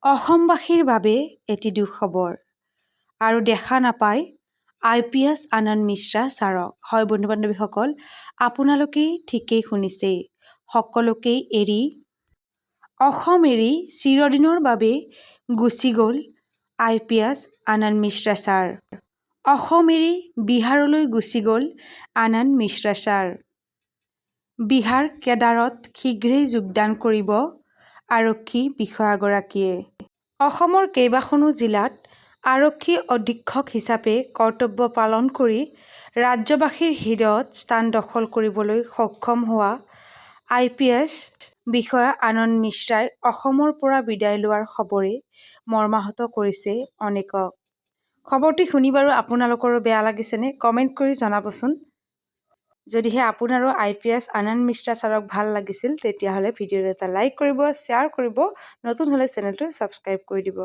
অসমবাসীৰ বাবে এটি দুখবৰ আৰু দেখা নাপায় IPS আনন্দ মিশ্ৰা ছাৰক। হয় বন্ধু বান্ধৱীসকল, আপোনালোকেই ঠিকেই শুনিছেই। সকলোকেই এৰি অসম এৰি চিৰদিনৰ বাবে গুচি গ'ল IPS আনন্দ মিশ্ৰা ছাৰ। অসম এৰি বিহাৰলৈ গুচি গ'ল আনন্দ মিশ্ৰা ছাৰ। বিহাৰ কেডাৰত শীঘ্ৰেই যোগদান কৰিব আৰক্ষী বিষয়াগৰাকীয়ে। অসমৰ কেইবাখনো জিলাত আৰক্ষী অধীক্ষক হিচাপে কৰ্তব্য পালন কৰি ৰাজ্যবাসীৰ হৃদয়ত স্থান দখল কৰিবলৈ সক্ষম হোৱা IPS বিষয়া আনন্দ মিশ্ৰাই অসমৰ পৰা বিদায় লোৱাৰ খবৰে মৰ্মাহত কৰিছে অনেকক। খবৰটি শুনি বাৰু আপোনালোকৰো বেয়া লাগিছেনে? কমেণ্ট কৰি জনাবচোন। যদিহে আপোনাৰো IPS আনন্দ মিশ্ৰা ছাৰক ভাল লাগিছিল তেতিয়াহ'লে ভিডিঅ'টো এটা লাইক কৰিব, শ্বেয়াৰ কৰিব, নতুন হ'লে চেনেলটো ছাবস্ক্ৰাইব কৰি দিব।